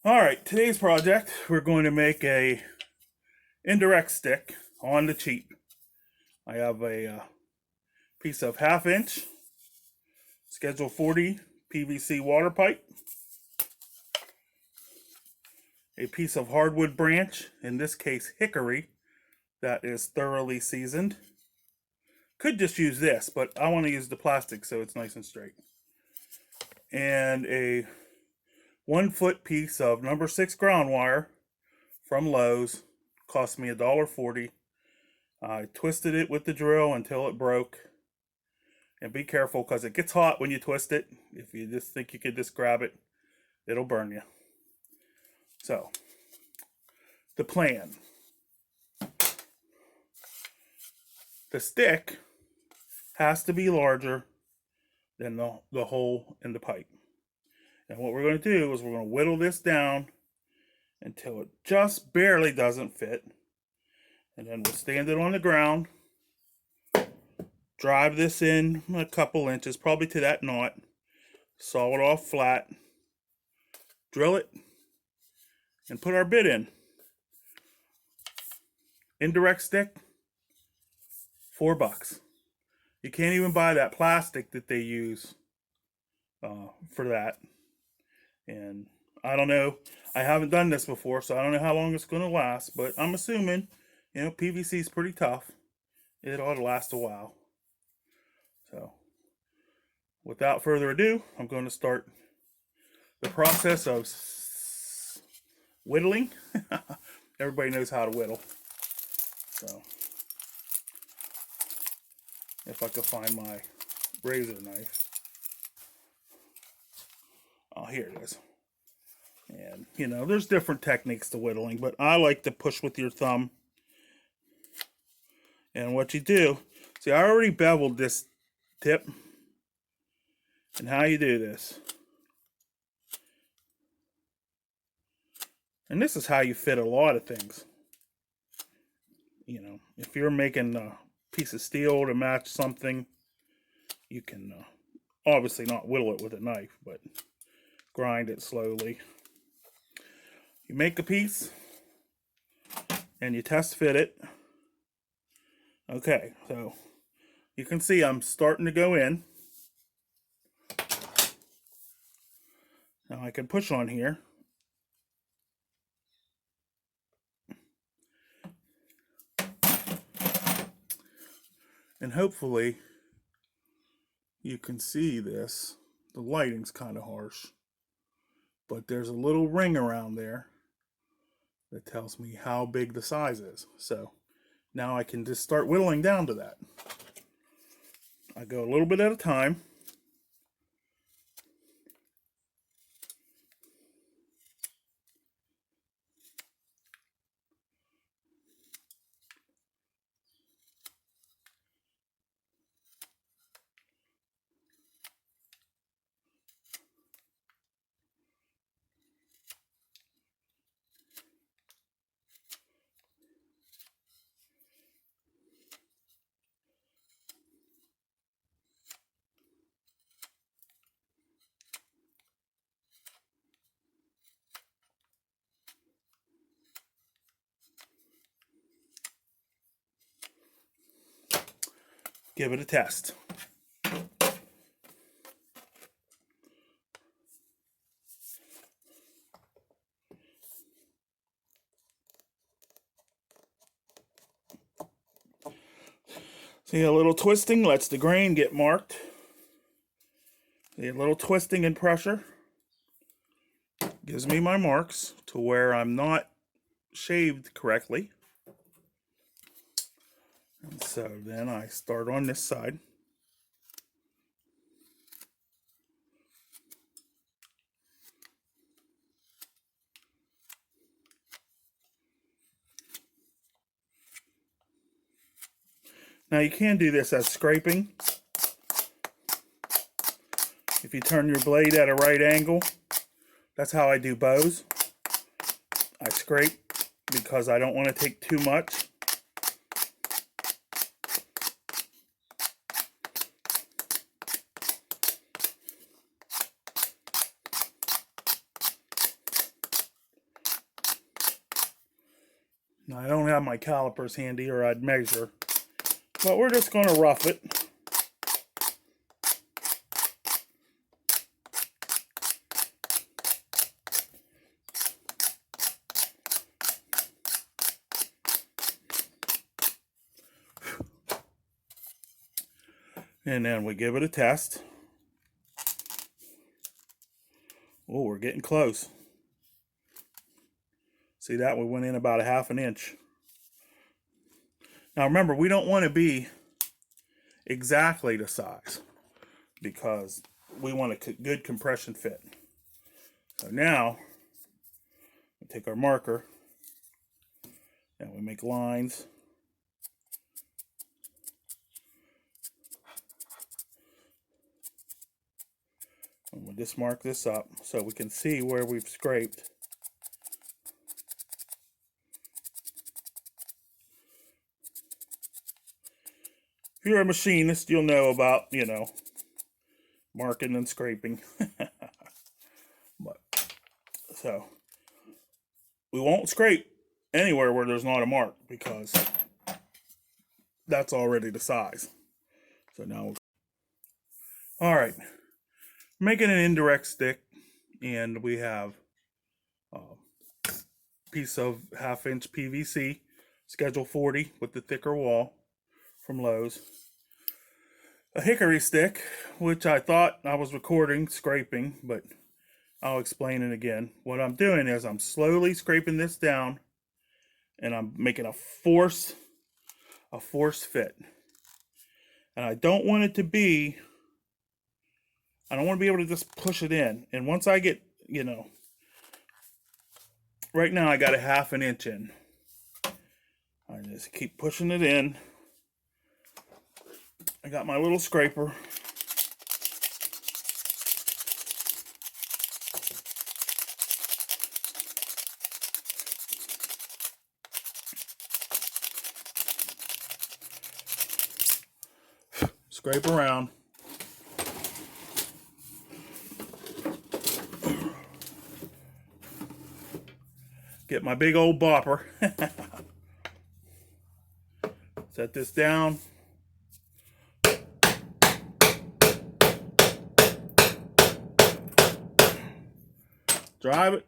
All right, today's project, we're going to make a indirect stick on the cheap. I have a piece of 1/2 inch Schedule 40 PVC water pipe, a piece of hardwood branch, in this case hickory, that is thoroughly seasoned. Could just use this, but I want to use the plastic so it's nice and straight. And a 1-foot piece of number 6 ground wire from Lowe's. Cost me $1.40. I twisted it with the drill until it broke. And be careful because it gets hot when you twist it. If you just think you could just grab it, it'll burn you. So, the plan. The stick has to be larger than the hole in the pipe. And what we're going to do is we're going to whittle this down until it just barely doesn't fit. And then we'll stand it on the ground, drive this in a couple inches, probably to that knot, saw it off flat, drill it, and put our bit in. Indirect stick, $4. You can't even buy that plastic that they use for that. And I don't know, I haven't done this before, so I don't know how long it's going to last, but I'm assuming, PVC is pretty tough. It ought to last a while. So, without further ado, I'm going to start the process of whittling. Everybody knows how to whittle. So, if I could find my razor knife. Oh, here it is. And, there's different techniques to whittling, but I like to push with your thumb. And what you do, see, I already beveled this tip. And how you do this. And this is how you fit a lot of things. If you're making a piece of steel to match something, you can obviously not whittle it with a knife, but grind it slowly. You make a piece and you test fit it. Okay, so you can see I'm starting to go in. Now I can push on here. And hopefully you can see this. The lighting's kind of harsh. But there's a little ring around there that tells me how big the size is. So now I can just start whittling down to that. I go a little bit at a time. Give it a test. See, a little twisting lets the grain get marked. See, a little twisting and pressure gives me my marks to where I'm not shaved correctly. And so then I start on this side. Now you can do this as scraping. If you turn your blade at a right angle, that's how I do bows. I scrape because I don't want to take too much. Now, I don't have my calipers handy or I'd measure, but we're just going to rough it. And then we give it a test. Oh, we're getting close. See that? We went in about a ½ an inch. Now remember, we don't want to be exactly the size because we want a good compression fit. So now, we take our marker and we make lines. And we'll just mark this up so we can see where we've scraped. If you're a machinist, you'll know about, marking and scraping. But, so, we won't scrape anywhere where there's not a mark because that's already the size. So now, all right, making an indirect stick, and we have a piece of ½ inch PVC, schedule 40 with the thicker wall from Lowe's. A hickory stick, which I thought I was recording scraping, but I'll explain it again. What I'm doing is I'm slowly scraping this down and I'm making a force fit. And I don't want it to be, I don't want to be able to just push it in. And once I get, right now I got a ½ an inch in. I just keep pushing it in. I got my little scraper. Scrape around. Get my big old bopper. Set this down. Drive it.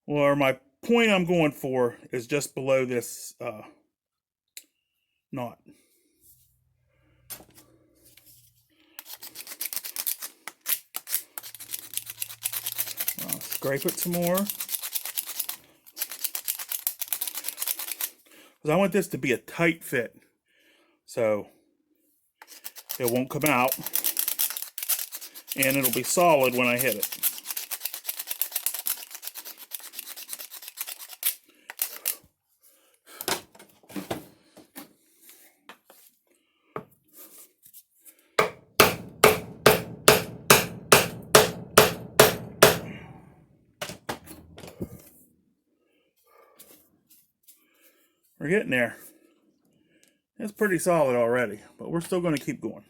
Or my point I'm going for is just below this knot. I'll scrape it some more. Because I want this to be a tight fit. So it won't come out. And it'll be solid when I hit it. We're getting there. It's pretty solid already, but we're still going to keep going.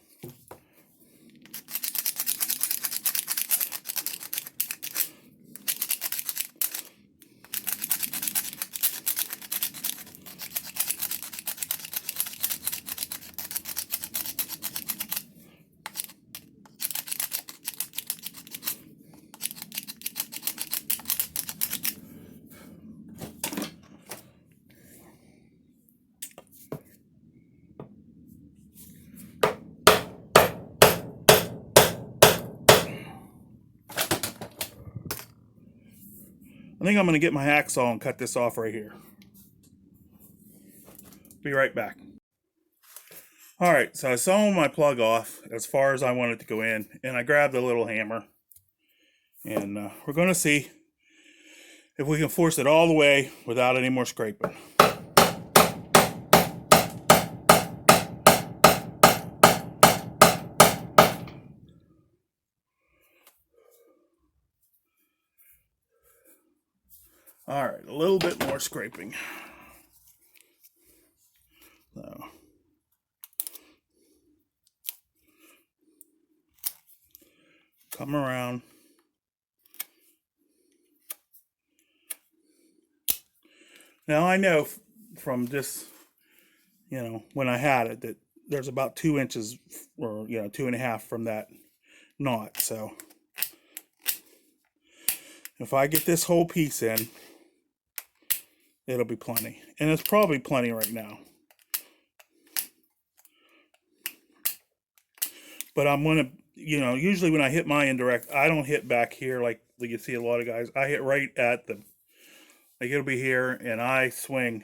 I think I'm going to get my hacksaw and cut this off right here. Be right back. Alright, so I saw my plug off as far as I wanted to go in, and I grabbed a little hammer. And we're going to see if we can force it all the way without any more scraping. Alright, a little bit more scraping. So, come around. Now I know from just, when I had it, that there's about 2 inches or, 2.5 from that knot. So if I get this whole piece in, it'll be plenty. And it's probably plenty right now. But I'm going to, usually when I hit my indirect, I don't hit back here like you see a lot of guys. I hit right at the, like it'll be here, and I swing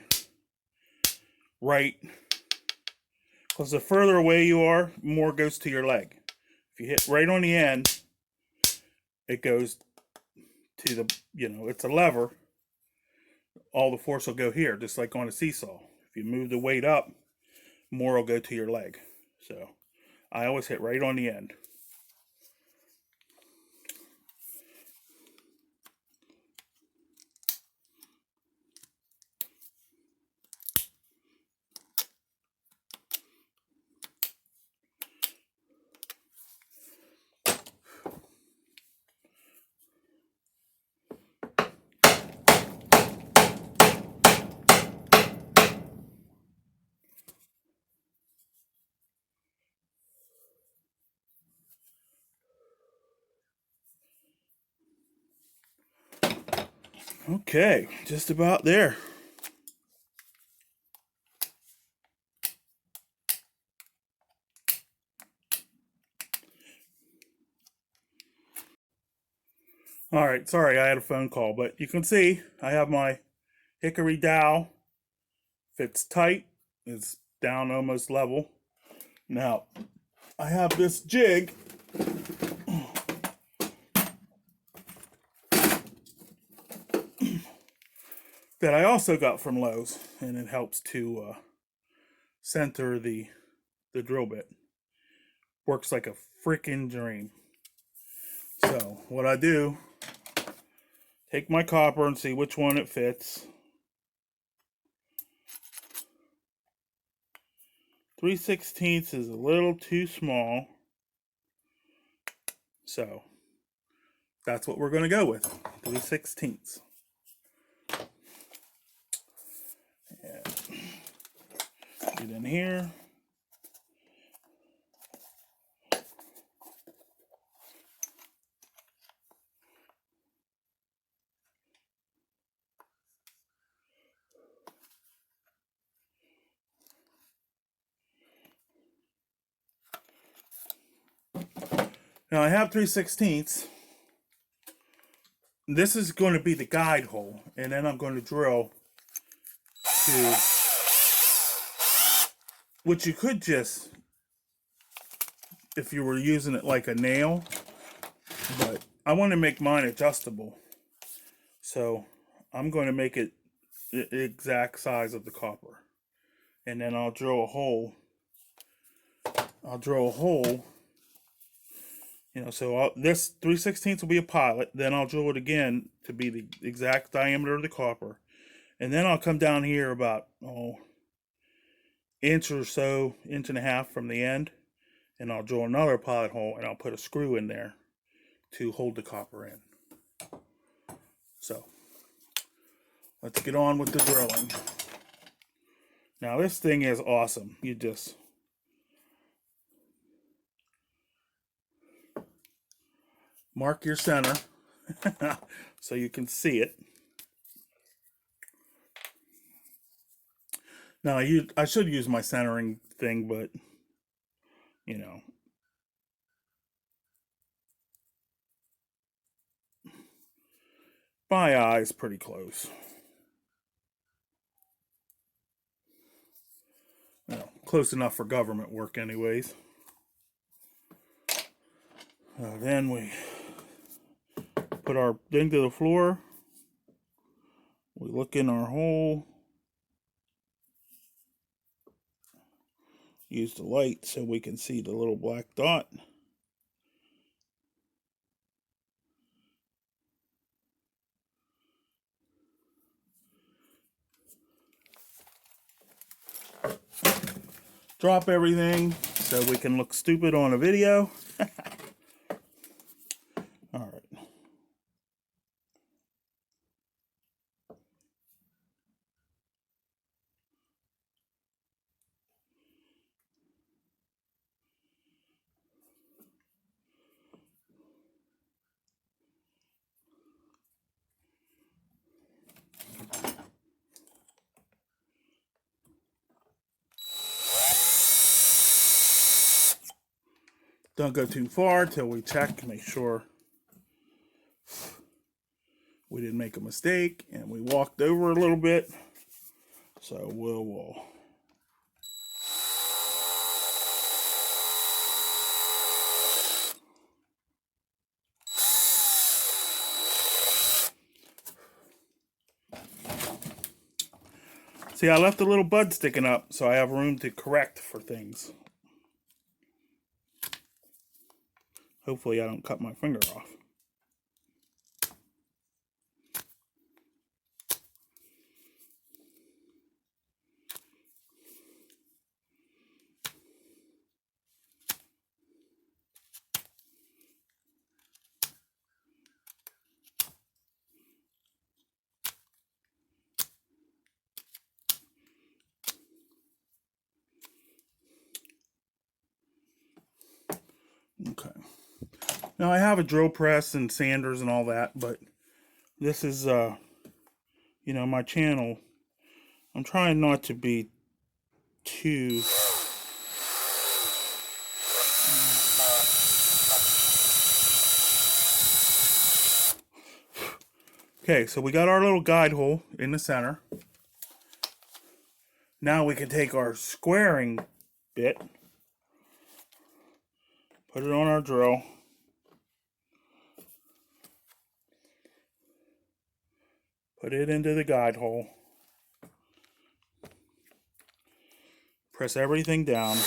right. Because the further away you are, more goes to your leg. If you hit right on the end, it goes to the, it's a lever. All the force will go here, just like on a seesaw. If you move the weight up, more will go to your leg. So I always hit right on the end. Okay, just about there. All right, sorry, I had a phone call, but you can see I have my hickory dowel. Fits tight. It's down almost level. Now, I have this jig that I also got from Lowe's, and it helps to center the drill bit. Works like a freaking dream. So what I do, take my copper and see which one it fits. 3/16 is a little too small. So that's what we're going to go with. 3/16. Get in here. Now I have 3/16. This is going to be the guide hole, and then I'm going to drill to, which you could just, if you were using it like a nail, but I want to make mine adjustable. So I'm going to make it the exact size of the copper. And then I'll drill a hole. So this 3/16 will be a pilot. Then I'll drill it again to be the exact diameter of the copper. And then I'll come down here about, inch or so, inch and a half from the end. And I'll drill another pilot hole, and I'll put a screw in there to hold the copper in. So let's get on with the drilling. Now this thing is awesome. You just mark your center so you can see it. Now I should use my centering thing, but my eye's pretty close. Close enough for government work anyways. Then we put our thing to the floor. We look in our hole. Use the light so we can see the little black dot. Drop everything so we can look stupid on a video. All right. Don't go too far till we check, make sure we didn't make a mistake, and we walked over a little bit. So we'll see, I left a little bud sticking up, so I have room to correct for things. Hopefully I don't cut my finger off. Okay. Now I have a drill press and sanders and all that, but this is, you know, my channel. I'm trying not to be too... Okay, so we got our little guide hole in the center. Now we can take our squaring bit, put it on our drill, put it into the guide hole, press everything down,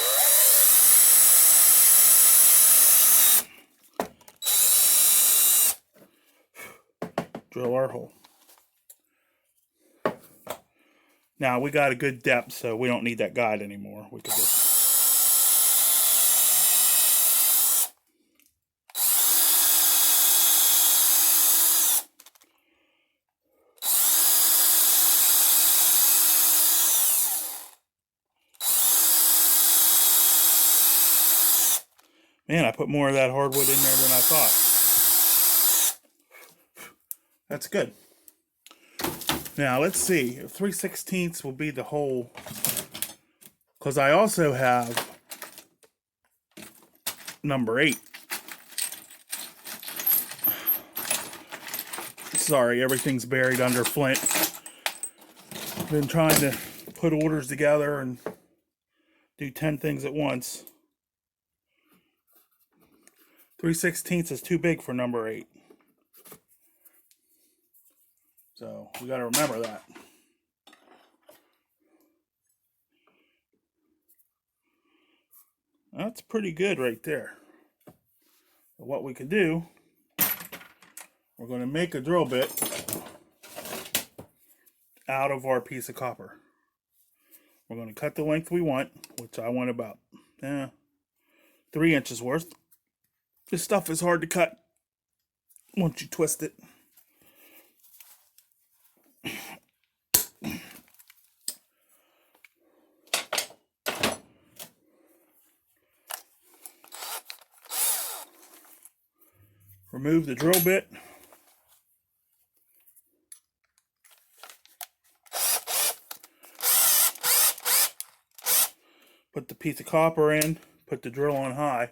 drill our hole. Now we got a good depth, so we don't need that guide anymore. We could just... Man, I put more of that hardwood in there than I thought. That's good. Now, let's see. 3/16 will be the hole. Because I also have number 8. Sorry, everything's buried under flint. I've been trying to put orders together and do 10 things at once. 3/16 is too big for number 8. So we got to remember that. That's pretty good right there. But what we can do, we're going to make a drill bit out of our piece of copper. We're going to cut the length we want, which I want about 3 inches worth. This stuff is hard to cut once you twist it. Remove the drill bit. Put the piece of copper in, put the drill on high.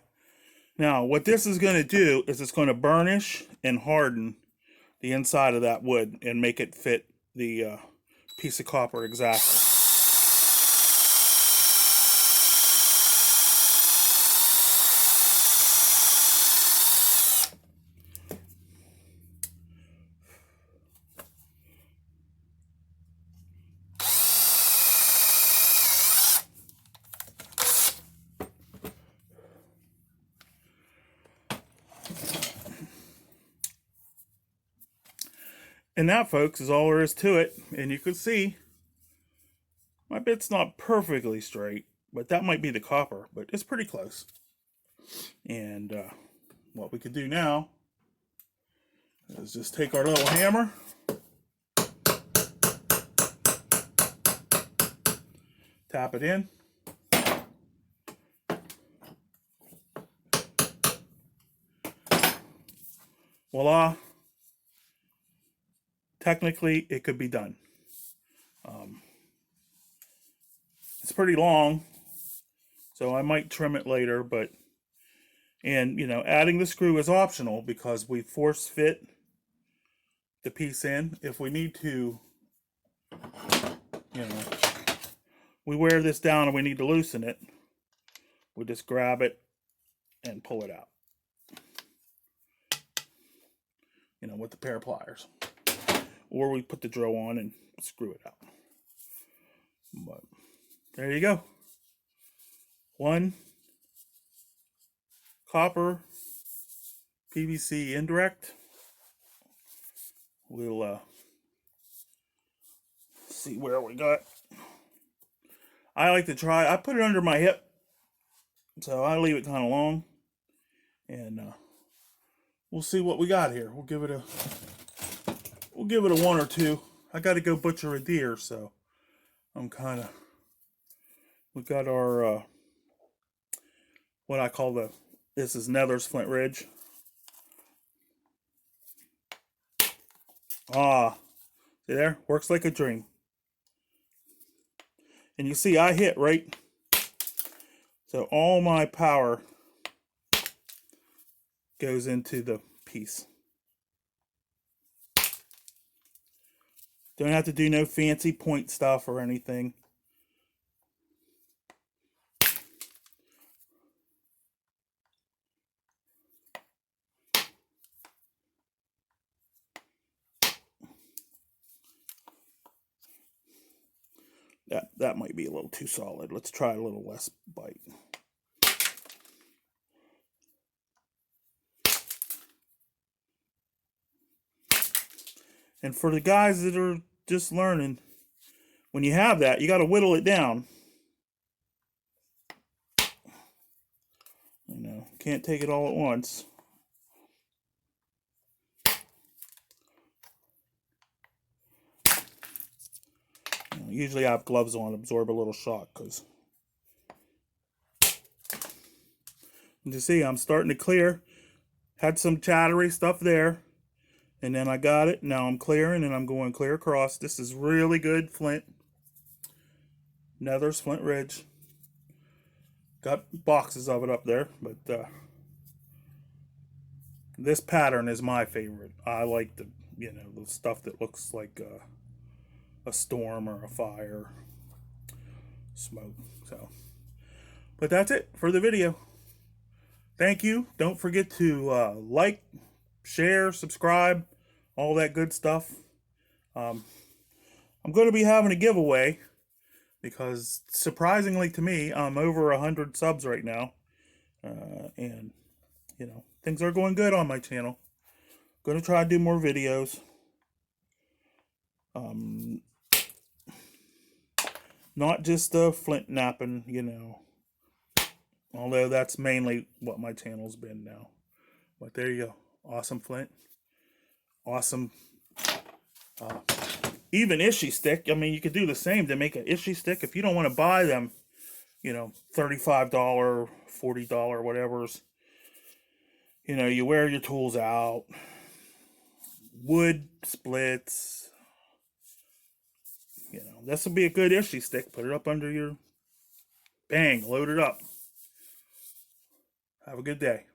Now, what this is going to do is it's going to burnish and harden the inside of that wood and make it fit the piece of copper exactly. And that, folks, is all there is to it. And you can see my bit's not perfectly straight, but that might be the copper, but it's pretty close. And what we could do now is just take our little hammer, tap it in, voila. Technically, it could be done. It's pretty long, so I might trim it later, but And, adding the screw is optional because we force fit the piece in. If we need to, we wear this down and we need to loosen it, we just grab it and pull it out, with a pair of pliers. Or we put the drill on and screw it out. But there you go. One copper PVC indirect. We'll see where we got. I like to try. I put it under my hip, so I leave it kind of long, and we'll see what we got here. We'll give it a 1 or 2. I got to go butcher a deer, so we got our what I call this is Nether's Flint Ridge. See there? Works like a dream. And you see I hit right, so all my power goes into the piece. Don't have to do no fancy point stuff or anything. That might be a little too solid. Let's try a little less bite. And for the guys that are just learning, when you have that, you got to whittle it down. Can't take it all at once. Usually I have gloves on, absorb a little shock, because you see I'm starting to clear. Had some chattery stuff there, and then I got it. Now I'm clearing, and I'm going clear across. This is really good flint. Nether's Flint Ridge. Got boxes of it up there, but this pattern is my favorite. I like the stuff that looks like a storm or a fire, smoke. So, but that's it for the video. Thank you. Don't forget to like, share, subscribe, all that good stuff. I'm going to be having a giveaway because, surprisingly to me, I'm over 100 subs right now, and things are going good on my channel. Going to try to do more videos. Not just flint napping, although that's mainly what my channel's been now. But there you go. Awesome flint. Awesome. Even Ishi stick. I mean, you could do the same to make an Ishi stick. If you don't want to buy them, $35, $40, whatever's. You wear your tools out. Wood splits. This will be a good Ishi stick. Put it up under your... Bang, load it up. Have a good day.